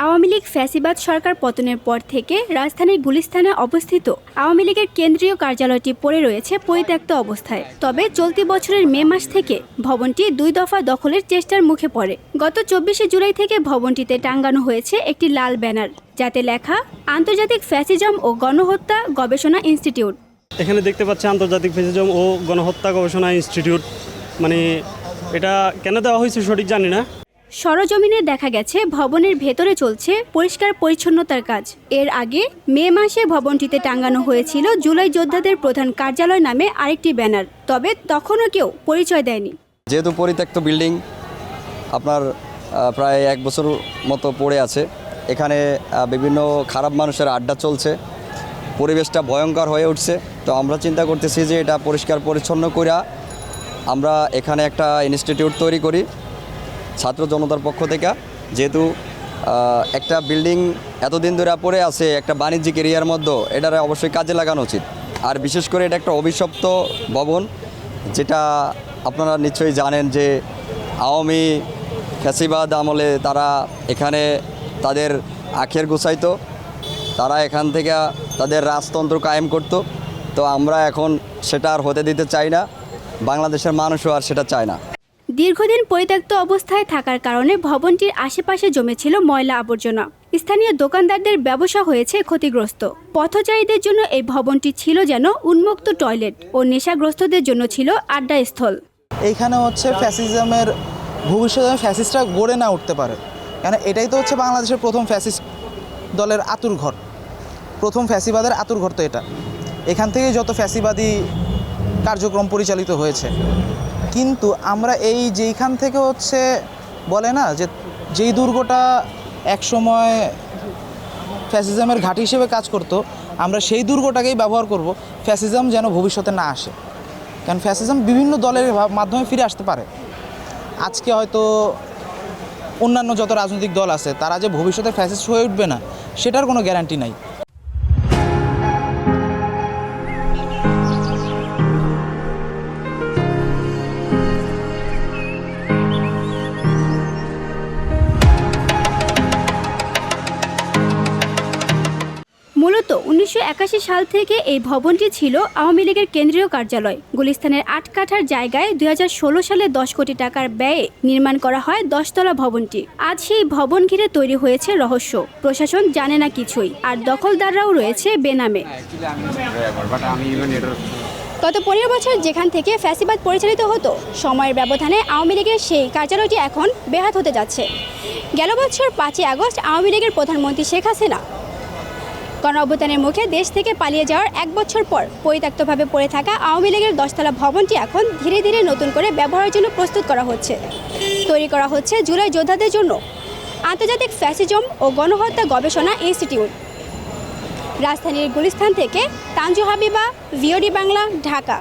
আওয়ামী লীগ ফ্যাসিবাদ সরকার পতনের পর থেকে রাজধানীর গুলিস্তানে অবস্থিত আওয়ামী লীগের কেন্দ্রীয় কার্যালয়টি পড়ে রয়েছে পরিত্যক্ত অবস্থায়। তবে চলতি বছরের মে মাস থেকে ভবনটি 2 দফা দখলের চেষ্টার মুখে পড়ে। গত 24শে জুলাই থেকে ভবনটিতে টাঙ্গানো হয়েছে একটি লাল ব্যানার, যাতে লেখা আন্তর্জাতিক ফ্যাসিজম ও গণহত্যা গবেষণা ইনস্টিটিউট। এখানে দেখতে পাচ্ছি আন্তর্জাতিক ফ্যাসিজম ও গণহত্যা গবেষণা ইনস্টিটিউট। মানে এটা কেন দেওয়া হয়েছে সঠিক জানি না। সরজমিনে দেখা গেছে ভবনের ভেতরে চলছে পরিষ্কার পরিচ্ছন্নতার কাজ। এর আগে মে মাসে ভবনটিতে টাঙ্গানো হয়েছিল জুলাই যোদ্ধাদের প্রধান কার্যালয় নামে আরেকটি ব্যানার, তবে তখনও কেউ পরিচয় দেয়নি। যেহেতু পরিত্যক্ত বিল্ডিং আপনার প্রায় 1 বছর মতো পড়ে আছে, এখানে বিভিন্ন খারাপ মানুষের আড্ডা চলছে, পরিবেশটা ভয়ঙ্কর হয়ে উঠছে। তো আমরা চিন্তা করতেছি যে এটা পরিষ্কার পরিচ্ছন্ন করে আমরা এখানে একটা ইনস্টিটিউট তৈরি করি ছাত্র জনতার পক্ষ থেকে। যেহেতু একটা বিল্ডিং এতদিন ধরে পড়ে আছে একটা বাণিজ্যিক এরিয়ার মধ্যে, এটারে অবশ্যই কাজে লাগানো উচিত। আর বিশেষ করে এটা একটা অভিশপ্ত ভবন, যেটা আপনারা নিশ্চয়ই জানেন যে আওয়ামী ফ্যাসিবাদ আমলে তারা এখানে তাদের আখের গুছাইতো, তারা এখান থেকে তাদের রাজতন্ত্র কায়েম করত। তো আমরা এখন সেটা আর হতে দিতে চাই না, বাংলাদেশের মানুষও আর সেটা চায় না। দীর্ঘদিন পরিত্যক্ত অবস্থায় থাকার কারণে ভবনটির আশেপাশে জমেছিল ময়লা আবর্জনা। স্থানীয় দোকানদারদের ব্যবসা হয়েছে ক্ষতিগ্রস্ত। পথচারীদের জন্য এই ভবনটি ছিল যেন উন্মুক্ত টয়লেট ও নেশাগ্রস্তদের জন্য ছিল আড্ডাস্থল। এইখানে হচ্ছে ফ্যাসিজমের ভবিষ্যতে ফ্যাসিস্টরা গড়ে না উঠতে পারে, কারণ এটাই তো হচ্ছে বাংলাদেশের প্রথম ফ্যাসিস্ট দলের আতুরঘর, প্রথম ফ্যাসিবাদের আতুরঘর। তো এখান থেকেই যত ফ্যাসিবাদী কার্যক্রম পরিচালিত হয়েছে। কিন্তু আমরা যেইখান থেকে হচ্ছে বলে না যে যেই দুর্গটা একসময় ফ্যাসিজমের ঘাঁটি হিসেবে কাজ করত, আমরা সেই দুর্গটাকেই ব্যবহার করব ফ্যাসিজম যেন ভবিষ্যতে না আসে। কারণ ফ্যাসিজম বিভিন্ন দলের মাধ্যমে ফিরে আসতে পারে। আজকে হয়তো অন্যান্য যত রাজনৈতিক দল আছে তারা যে ভবিষ্যতে ফ্যাসিস্ট হয়ে উঠবে না, সেটার কোনো গ্যারান্টি নাই। মূলত 1981 সাল থেকে এই ভবনটি ছিল আওয়ামী লীগের কেন্দ্রীয় কার্যালয়। গুলিস্তানের 8 কাঠার জায়গায় 2016 সালে 10 কোটি টাকার ব্যয়ে নির্মাণ করা হয় 10 তলা ভবনটি। আজ সেই ভবন ঘিরে তৈরি হয়েছে রহস্য। প্রশাসন জানে না কিছুই, আর দখলদাররাও রয়েছে বেনামে। গত 15 বছর যেখান থেকে ফ্যাসিবাদ পরিচালিত হতো, সময়ের ব্যবধানে আওয়ামী লীগের সেই কার্যালয়টি এখন বেহাত হতে যাচ্ছে। গেল বছর 5ই আগস্ট আওয়ামী লীগের প্রধানমন্ত্রী শেখ হাসিনা গণঅভ্যুত্থানের মুখে দেশ থেকে পালিয়ে যাওয়ার 1 বছর পর পরিত্যক্তভাবে পড়ে থাকা আওয়ামী লীগের 10 তলা ভবনটি এখন ধীরে ধীরে নতুন করে ব্যবহারের জন্য প্রস্তুত করা হচ্ছে। তৈরি করা হচ্ছে জুলাই যোদ্ধাদের জন্য আন্তর্জাতিক ফ্যাসিজম ও গণহত্যা গবেষণা ইনস্টিটিউট। রাজধানীর গুলিস্তান থেকে তানজু হাবিবা, ভিওডি বাংলা, ঢাকা।